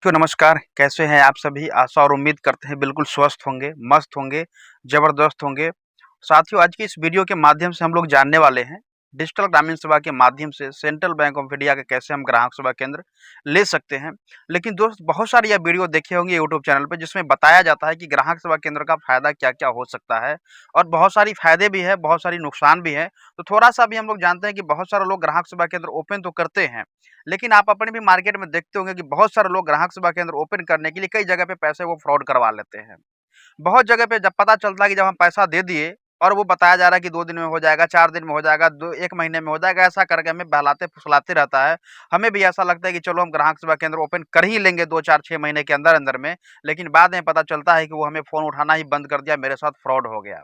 साथियों नमस्कार, कैसे हैं आप सभी? आशा और उम्मीद करते हैं बिल्कुल स्वस्थ होंगे, मस्त होंगे, ज़बरदस्त होंगे। साथियों आज की इस वीडियो के माध्यम से हम लोग जानने वाले हैं, डिजिटल ग्रामीण सेवा के माध्यम से सेंट्रल बैंक ऑफ इंडिया के कैसे हम ग्राहक सेवा केंद्र ले सकते हैं। लेकिन दोस्त बहुत सारी ये वीडियो देखे होंगे यूट्यूब चैनल पे जिसमें बताया जाता है कि ग्राहक सेवा केंद्र का फ़ायदा क्या-क्या हो सकता है और बहुत सारी फ़ायदे भी है, बहुत सारी नुकसान भी है। तो थोड़ा-सा अभी हम लोग जानते हैं कि बहुत सारे लोग ग्राहक सेवा केंद्र ओपन तो करते हैं, लेकिन आप अपने भी मार्केट में देखते होंगे कि बहुत सारे लोग ग्राहक सेवा केंद्र ओपन करने के लिए कई जगह पे पैसे वो फ्रॉड करवा लेते हैं। बहुत जगह पे जब पता चलता है कि जब हम पैसा दे दिए और वो बताया जा रहा है कि 2 दिन में हो जाएगा, 4 दिन में हो जाएगा, 1 महीने में हो जाएगा, ऐसा करके हमें बहलाते-फुसलाते रहता है। हमें भी ऐसा लगता है कि चलो हम ग्राहक सेवा केंद्र ओपन कर ही लेंगे 2, 4, 6 महीने के अंदर-अंदर में, लेकिन बाद में पता चलता है कि वो हमें फ़ोन उठाना ही बंद कर दिया, मेरे साथ फ्रॉड हो गया।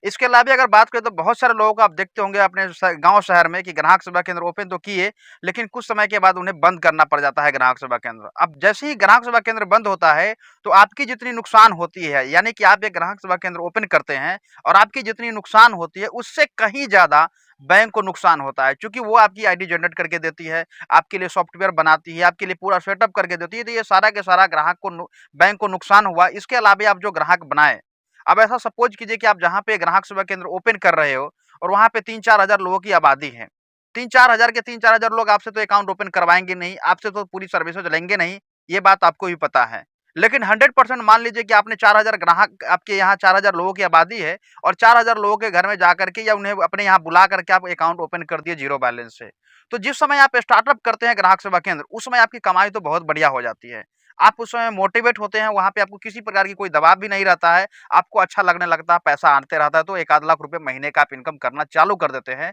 इसके अलावा अगर बात करें तो बहुत सारे लोगों को आप देखते होंगे अपने गांव शहर में कि ग्राहक सेवा केंद्र ओपन तो किए, लेकिन कुछ समय के बाद उन्हें बंद करना पड़ जाता है ग्राहक सेवा केंद्र। अब जैसे ही ग्राहक सेवा केंद्र बंद होता है तो आपकी जितनी नुकसान होती है, यानी कि आप एक ग्राहक सेवा केंद्र ओपन करते हैं और आपकी जितनी नुकसान होती है उससे कहीं ज्यादा बैंक को नुकसान होता है, क्योंकि वो आपकी आईडी जनरेट करके देती है, आपके लिए सॉफ्टवेयर बनाती है, आपके लिए पूरा सेटअप करके देती है। तो ये सारा के सारा बैंक को नुकसान हुआ। इसके अलावा आप जो ग्राहक बनाए, अब ऐसा सपोज कीजिए कि आप जहाँ पे ग्राहक सेवा केंद्र ओपन कर रहे हो और वहाँ पे 3-4 हज़ार लोगों की आबादी है। 3-4 हज़ार के 3-4 हज़ार लोग आपसे तो अकाउंट ओपन करवाएँगे नहीं, आपसे तो पूरी सर्विसेज़ लेंगे नहीं, ये बात आपको भी पता है। लेकिन 100% मान लीजिए कि आपने 4,000 ग्राहक, आपके यहाँ 4,000 लोगों की आबादी है और 4,000 लोगों के घर में जाकर के या उन्हें अपने यहाँ बुला करके आप अकाउंट ओपन कर दिए ज़ीरो बैलेंस से। तो जिस समय आप स्टार्टअप करते हैं ग्राहक सेवा केंद्र, उस समय आपकी कमाई तो बहुत बढ़िया हो जाती है। आप उस समय मोटिवेट होते हैं, वहाँ पे आपको किसी प्रकार की कोई दबाव भी नहीं रहता है, आपको अच्छा लगने लगता है, पैसा आते रहता है, तो 1 आध लाख रुपए महीने का आप इनकम करना चालू कर देते हैं।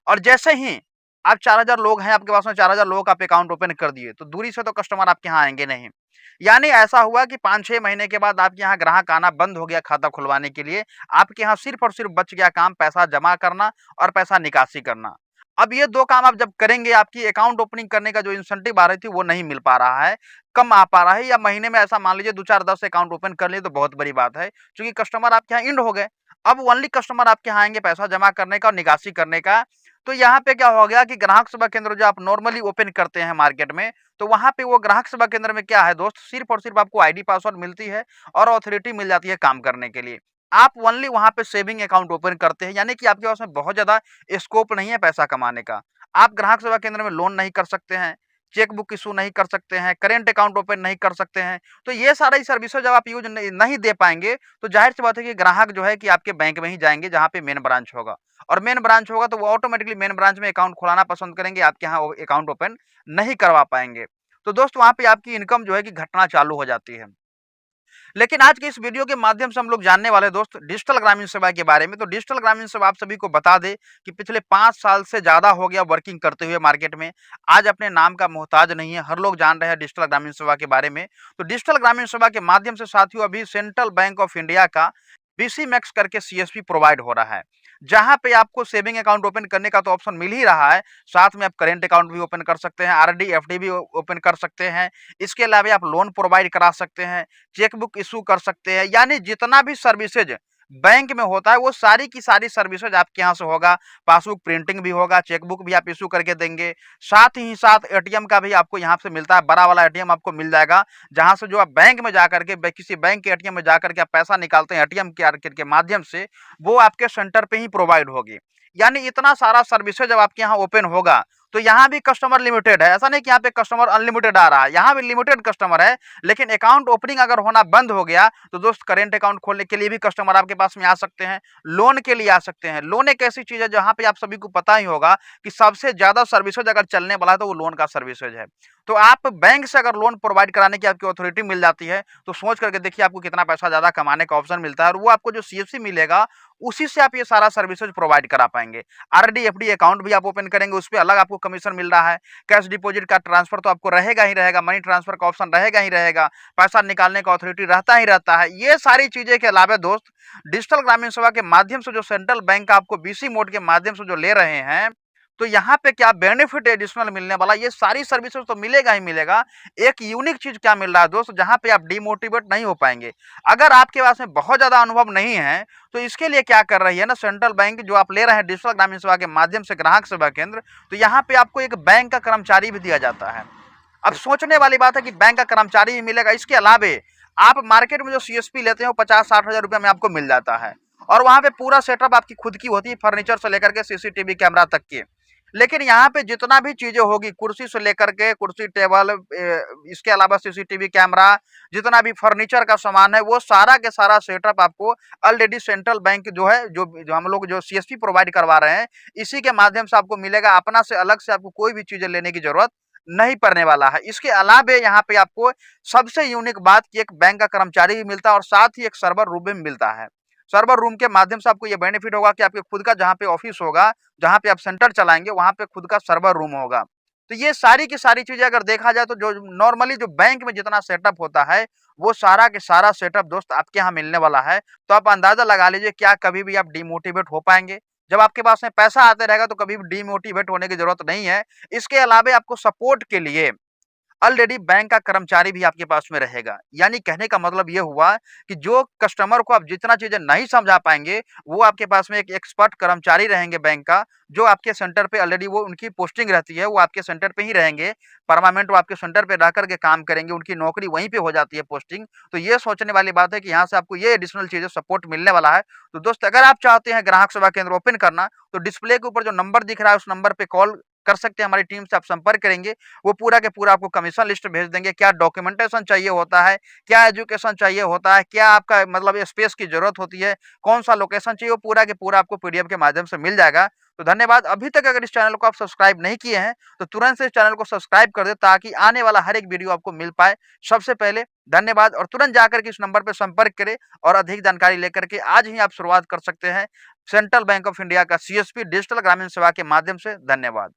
और जैसे ही आप 4,000 लोग हैं आपके पास में, 4,000 लोगों का आप अकाउंट ओपन कर दिए, तो दूरी से तो कस्टमर आपके यहाँ आएँगे नहीं। यानी ऐसा हुआ कि 5-6 महीने के बाद आपके यहाँ ग्राहक आना बंद हो गया खाता खुलवाने के लिए। आपके यहाँ सिर्फ़ और सिर्फ़ बच गया काम पैसा जमा करना और पैसा निकासी करना। अब ये 2 काम आप जब करेंगे, आपकी अकाउंट ओपनिंग करने का जो इंसेंटिव आ रही थी वो नहीं मिल पा रहा है, कम आ पा रहा है, या महीने में ऐसा मान लीजिए 2-4-10 अकाउंट ओपन कर लिए तो बहुत बड़ी बात है, क्योंकि कस्टमर आपके यहाँ इंड हो गए। अब ओनली कस्टमर आपके यहाँ आएँगे पैसा जमा करने का और निकासी करने का। तो यहाँ पे क्या हो गया कि ग्राहक सेवा केंद्र जो आप नॉर्मली ओपन करते हैं मार्केट में, तो वहाँ पे वो ग्राहक सेवा केंद्र में क्या है दोस्त, सिर्फ़ और सिर्फ़ आपको आईडी पासवर्ड मिलती है और अथॉरिटी मिल जाती है काम करने के लिए। आप ओनली वहाँ पे सेविंग अकाउंट ओपन करते हैं, यानी कि आपके पास में बहुत ज़्यादा स्कोप नहीं है पैसा कमाने का। आप ग्राहक सेवा केंद्र में लोन नहीं कर सकते हैं, चेक बुक इश्यू नहीं कर सकते हैं, करेंट अकाउंट ओपन नहीं कर सकते हैं। तो ये सारी सर्विसेज़ जब आप यूज़ नहीं दे पाएँगे, तो ज़ाहिर-सी बात है कि ग्राहक जो है कि आपके बैंक में ही जाएँगे जहाँ पे मेन ब्रांच होगा। और मेन ब्रांच होगा तो वो ऑटोमेटिकली मेन ब्रांच में अकाउंट खुलाना पसंद करेंगे, आपके यहाँ वो अकाउंट ओपन नहीं करवा पाएँगे। तो दोस्त वहाँ पे आपकी इनकम जो है कि घटना चालू हो जाती है। लेकिन आज के इस वीडियो के माध्यम से हम लोग जानने वाले दोस्त डिजिटल ग्रामीण सेवा के बारे में। तो डिजिटल ग्रामीण सेवा आप सभी को बता दें कि पिछले 5 साल से ज़्यादा हो गया वर्किंग करते हुए मार्केट में। आज अपने नाम का मोहताज नहीं है, हर लोग जान रहे हैं डिजिटल ग्रामीण सेवा के बारे में। तो डिजिटल ग्रामीण सेवा के माध्यम से साथियों अभी सेंट्रल बैंक ऑफ इंडिया का बीसी मैक्स करके सीएसपी प्रोवाइड हो रहा है, जहाँ पे आपको सेविंग अकाउंट ओपन करने का तो ऑप्शन मिल ही रहा है, साथ में आप करेंट अकाउंट भी ओपन कर सकते हैं, आरडी, एफडी भी ओपन कर सकते हैं। इसके अलावा आप लोन प्रोवाइड करा सकते हैं, चेक बुक इश्यू कर सकते हैं, यानी जितना भी सर्विसेज बैंक में होता है वो सारी की सारी सर्विसेज आपके यहाँ से होगा। पासबुक प्रिंटिंग भी होगा, चेक बुक भी आप इश्यू करके देंगे, साथ ही साथ एटीएम का भी आपको यहाँ से मिलता है, बड़ा वाला एटीएम आपको मिल जाएगा, जहाँ से जो आप बैंक में जाकर के किसी बैंक के एटीएम में जाकर के आप पैसा निकालते हैं एटीएम के माध्यम से, वो आपके सेंटर पे ही प्रोवाइड होगी। यानी इतना सारा सर्विसेज जब आपके यहाँ ओपन होगा तो यहाँ भी कस्टमर लिमिटेड है, ऐसा नहीं कि यहाँ पे कस्टमर अनलिमिटेड आ रहा है, यहाँ भी लिमिटेड कस्टमर है। लेकिन अकाउंट ओपनिंग अगर होना बंद हो गया तो दोस्त करेंट अकाउंट खोलने के लिए भी कस्टमर आपके पास में आ सकते हैं, लोन के लिए आ सकते हैं। लोन एक ऐसी चीज़ है जहाँ पे आप सभी को पता ही होगा कि सबसे ज़्यादा सर्विसेज अगर चलने वाला है तो वो लोन का सर्विसेज है। तो आप बैंक से अगर लोन प्रोवाइड कराने की आपकी अथॉरिटी मिल जाती है तो सोच करके देखिए आपको कितना पैसा ज़्यादा कमाने का ऑप्शन मिलता है, और वो आपको जो सीएफसी मिलेगा उसी से आप ये सारा सर्विसेज प्रोवाइड करा पाएंगे। आरडी, एफडी अकाउंट भी आप ओपन करेंगे, उस पर अलग आपको कमीशन मिल रहा है। कैश डिपॉजिट का ट्रांसफर तो आपको रहेगा ही रहेगा, मनी ट्रांसफर का ऑप्शन रहेगा ही रहेगा, पैसा निकालने का अथॉरिटी रहता ही रहता है। ये सारी चीज़ें के अलावा दोस्त डिजिटल ग्रामीण सेवा के माध्यम से जो सेंट्रल बैंक का आपको बीसी मोड के माध्यम से जो ले रहे हैं, तो यहाँ पे क्या बेनिफिट एडिशनल मिलने वाला, ये सारी सर्विसेज तो मिलेगा ही मिलेगा। एक यूनिक चीज क्या मिल रहा है दोस्त, जहाँ पे आप डिमोटिवेट नहीं हो पाएंगे। अगर आपके पास में बहुत ज्यादा अनुभव नहीं है तो इसके लिए क्या कर रही है ना सेंट्रल बैंक, जो आप ले रहे हैं डिजिटल ग्रामीण सेवा के माध्यम से ग्राहक सेवा केंद्र, तो यहाँ पे आपको एक बैंक का कर्मचारी भी दिया जाता है। अब सोचने वाली बात है कि बैंक का कर्मचारी भी मिलेगा, इसके अलावे आप मार्केट में जो सीएसपी लेते हो 50-60 हजार रुपये में आपको मिल जाता है और वहां पे पूरा सेटअप आपकी खुद की होती है, फर्नीचर से लेकर के सीसीटीवी कैमरा तक की। लेकिन यहाँ पे जितना भी चीजें होगी, कुर्सी से लेकर के कुर्सी टेबल, इसके अलावा सीसीटीवी कैमरा, जितना भी फर्नीचर का सामान है, वो सारा के सारा सेटअप आपको ऑलरेडी सेंट्रल बैंक जो है, जो हम लोग जो सीएसपी प्रोवाइड करवा रहे हैं, इसी के माध्यम से आपको मिलेगा। अपना से अलग से आपको कोई भी चीजें लेने की जरूरत नहीं पड़ने वाला है। इसके अलावे यहाँ पे आपको सबसे यूनिक बात कि एक बैंक का कर्मचारी भी मिलता है और साथ ही एक सर्वर रूम भी मिलता है। सर्वर रूम के माध्यम से आपको ये बेनिफिट होगा कि आपके खुद का जहाँ पे ऑफिस होगा, जहाँ पे आप सेंटर चलाएंगे, वहां पे खुद का सर्वर रूम होगा। तो ये सारी की सारी चीजें अगर देखा जाए तो जो नॉर्मली जो बैंक में जितना सेटअप होता है, वो सारा के सारा सेटअप दोस्त आपके यहाँ मिलने वाला है। तो आप अंदाजा लगा लीजिए, क्या कभी भी आप डिमोटिवेट हो पाएंगे? जब आपके पास में पैसा आते रहेगा तो कभी भी डिमोटिवेट होने की जरूरत नहीं है। इसके अलावा आपको सपोर्ट के लिए ऑलरेडी बैंक का कर्मचारी भी आपके पास में रहेगा। यानी कहने का मतलब ये हुआ कि जो कस्टमर को आप जितना चीजें नहीं समझा पाएंगे, वो आपके पास में एक एक्सपर्ट कर्मचारी रहेंगे बैंक का, जो आपके सेंटर पे ऑलरेडी वो उनकी पोस्टिंग रहती है, वो आपके सेंटर पे ही रहेंगे। परमानेंट वो आपके सेंटर पे रह करके काम करेंगे, उनकी नौकरी वहीं पे हो जाती है, पोस्टिंग। तो ये सोचने वाली बात है कि यहाँ से आपको ये एडिशनल चीजें सपोर्ट मिलने वाला है। तो दोस्त, अगर आप चाहते हैं ग्राहक सेवा केंद्र ओपन करना, तो डिस्प्ले के ऊपर जो नंबर दिख रहा है, उस नंबर पे कॉल कर सकते हैं। हमारी टीम से आप संपर्क करेंगे, वो पूरा के पूरा आपको कमीशन लिस्ट भेज देंगे। क्या डॉक्यूमेंटेशन चाहिए होता है, क्या एजुकेशन चाहिए होता है, क्या आपका मतलब स्पेस की जरूरत होती है, कौन सा लोकेशन चाहिए, वो पूरा के पूरा आपको पीडीएफ के माध्यम से मिल जाएगा। तो धन्यवाद। अभी तक अगर इस चैनल को आप सब्सक्राइब नहीं किए हैं, तो तुरंत से इस चैनल को सब्सक्राइब कर दे, ताकि आने वाला हर एक वीडियो आपको मिल पाए सबसे पहले। धन्यवाद। और तुरंत जाकर के इस नंबर पर संपर्क करें और अधिक जानकारी लेकर के आज ही आप शुरुआत कर सकते हैं सेंट्रल बैंक ऑफ इंडिया का सीएसपी डिजिटल ग्रामीण सेवा के माध्यम से। धन्यवाद।